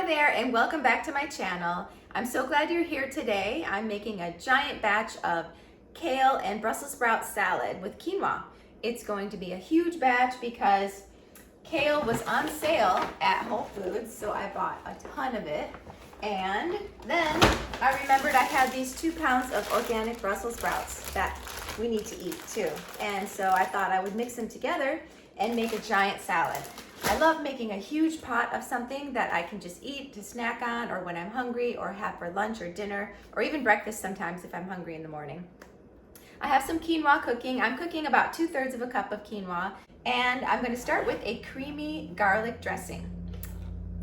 Hi there and welcome back to my channel. I'm so glad you're here today. I'm making a giant batch of kale and Brussels sprout salad with quinoa. It's going to be a huge batch because kale was on sale at Whole Foods, so I bought a ton of it. And then I remembered I had these 2 pounds of organic Brussels sprouts that we need to eat too. And so I thought I would mix them together and make a giant salad. I love making a huge pot of something that I can just eat to snack on, or when I'm hungry, or have for lunch or dinner, or even breakfast sometimes if I'm hungry in the morning. I have some quinoa cooking. I'm cooking about 2/3 of a cup of quinoa, and I'm going to start with a creamy garlic dressing.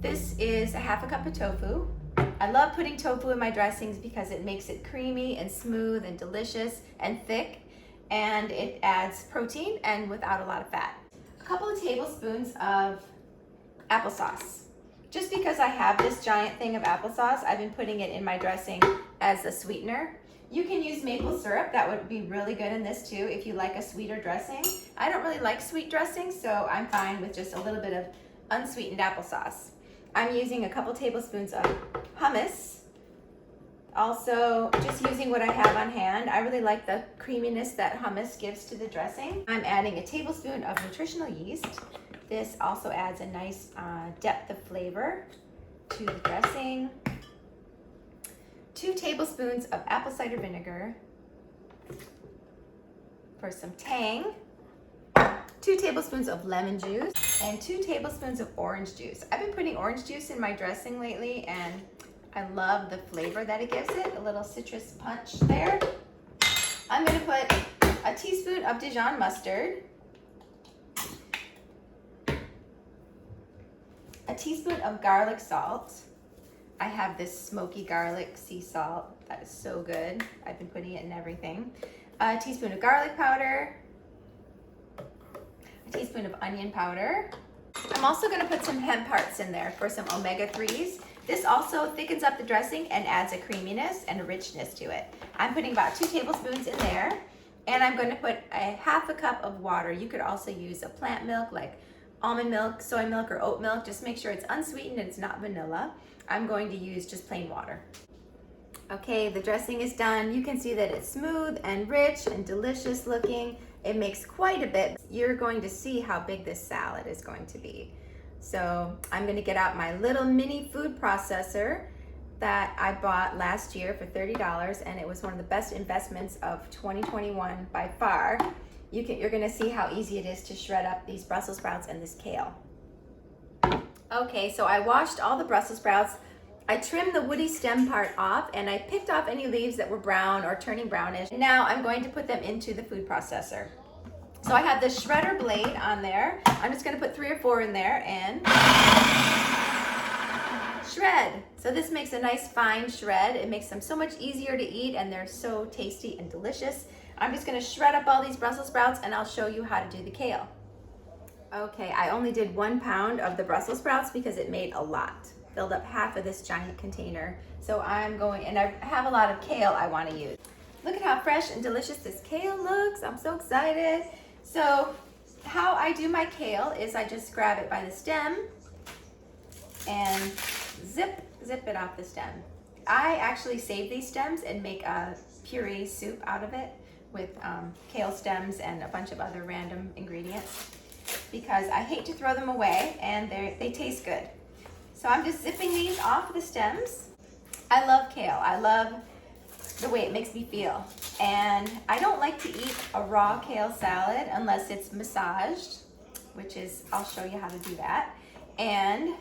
This is a 1/2 cup of tofu. I love putting tofu in my dressings because it makes it creamy and smooth and delicious and thick, and it adds protein and without a lot of fat. Couple of tablespoons of applesauce. Just because I have this giant thing of applesauce, I've been putting it in my dressing as a sweetener. You can use maple syrup. That would be really good in this too if you like a sweeter dressing. I don't really like sweet dressings, so I'm fine with just a little bit of unsweetened applesauce. I'm using a couple tablespoons of hummus. Also, just using what I have on hand. I really like the creaminess that hummus gives to the dressing. I'm adding a tablespoon of nutritional yeast. This also adds a nice depth of flavor to the dressing. 2 tablespoons of apple cider vinegar for some tang. 2 tablespoons of lemon juice and 2 tablespoons of orange juice. I've been putting orange juice in my dressing lately, and I love the flavor that it gives it, a little citrus punch there. I'm going to put a teaspoon of Dijon mustard, a teaspoon of garlic salt. I have this smoky garlic sea salt that is so good. I've been putting it in everything. A teaspoon of garlic powder, a teaspoon of onion powder. I'm also going to put some hemp hearts in there for some omega-3s. This also thickens up the dressing and adds a creaminess and a richness to it. I'm putting about 2 tablespoons in there, and I'm going to put a 1/2 cup of water. You could also use a plant milk like almond milk, soy milk, or oat milk. Just make sure it's unsweetened and it's not vanilla. I'm going to use just plain water. Okay, the dressing is done. You can see that it's smooth and rich and delicious looking. It makes quite a bit. You're going to see how big this salad is going to be. So I'm going to get out my little mini food processor that I bought last year for $30, and it was one of the best investments of 2021 by far. You're going to see how easy it is to shred up these Brussels sprouts and this kale. Okay, so I washed all the Brussels sprouts. I trimmed the woody stem part off, and I picked off any leaves that were brown or turning brownish. Now I'm going to put them into the food processor. So I have the shredder blade on there. I'm just going to put 3 or 4 in there and shred. So this makes a nice fine shred. It makes them so much easier to eat, and they're so tasty and delicious. I'm just going to shred up all these Brussels sprouts, and I'll show you how to do the kale. Okay, I only did 1 pound of the Brussels sprouts because it made a lot. Filled up half of this giant container. So I'm going, and I have a lot of kale I want to use. Look at how fresh and delicious this kale looks. I'm so excited. So how I do my kale is I just grab it by the stem and zip it off the stem. I actually save these stems and make a puree soup out of it with kale stems and a bunch of other random ingredients because I hate to throw them away, and they taste good. So I'm just zipping these off the stems. I love kale. I love the way it makes me feel. And I don't like to eat a raw kale salad unless it's massaged, which is, I'll show you how to do that. And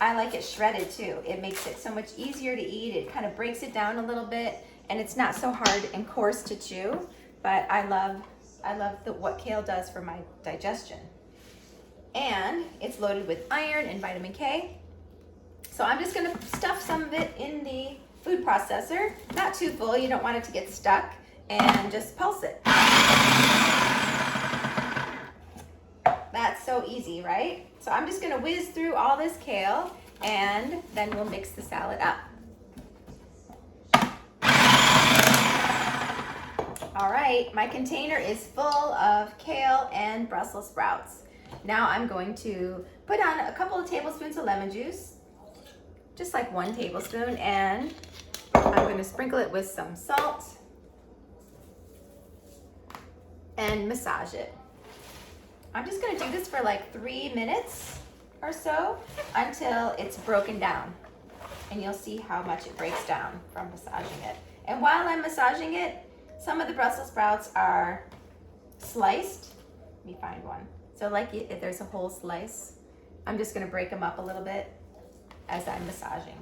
I like it shredded too. It makes it so much easier to eat. It kind of breaks it down a little bit, and it's not so hard and coarse to chew. But I love what kale does for my digestion. And it's loaded with iron and vitamin K. So I'm just going to stuff some of it in the food processor. Not too full, you don't want it to get stuck, and just pulse it. That's so easy, right? So I'm just going to whiz through all this kale, and then we'll mix the salad up. All right, my container is full of kale and Brussels sprouts. Now I'm going to put on a couple of tablespoons of lemon juice, just like 1 tablespoon, and I'm going to sprinkle it with some salt and massage it. I'm just going to do this for like 3 minutes or so until it's broken down, and you'll see how much it breaks down from massaging it. And while I'm massaging it, some of the Brussels sprouts are sliced. Let me find one. So like if there's a whole slice, I'm just going to break them up a little bit as I'm massaging.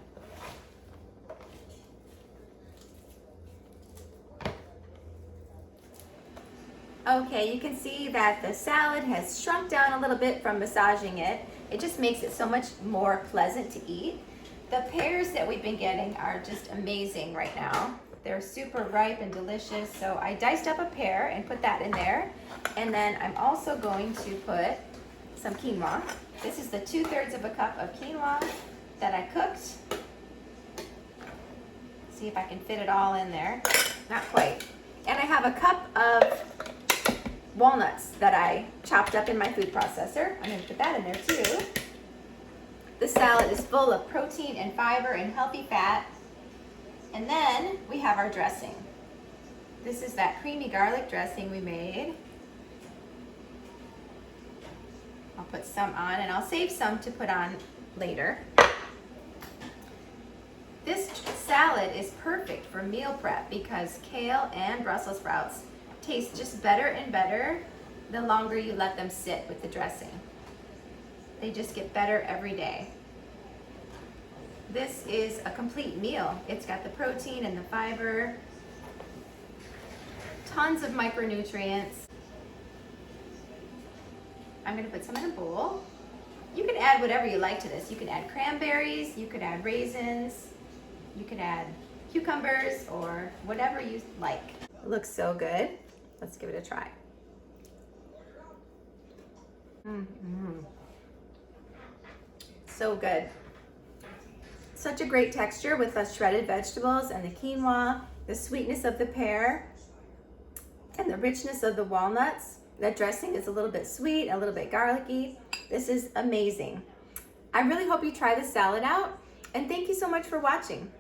Okay, you can see that the salad has shrunk down a little bit from massaging it. It just makes it so much more pleasant to eat. The pears that we've been getting are just amazing right now. They're super ripe and delicious. So I diced up a pear and put that in there. And then I'm also going to put some quinoa. This is the 2/3 of a cup of quinoa that I cooked. See if I can fit it all in there. Not quite. And I have a cup of walnuts that I chopped up in my food processor. I'm going to put that in there too. The salad is full of protein and fiber and healthy fat. And then we have our dressing. This is that creamy garlic dressing we made. I'll put some on, and I'll save some to put on later. This salad is perfect for meal prep because kale and Brussels sprouts taste just better and better the longer you let them sit with the dressing. They just get better every day. This is a complete meal. It's got the protein and the fiber, tons of micronutrients. I'm going to put some in a bowl. You can add whatever you like to this. You can add cranberries, you could add raisins, you could add cucumbers, or whatever you like. It looks so good. Let's give it a try. So good. Such a great texture with the shredded vegetables and the quinoa, the sweetness of the pear, and the richness of the walnuts. That dressing is a little bit sweet, a little bit garlicky. This is amazing. I really hope you try this salad out, and thank you so much for watching.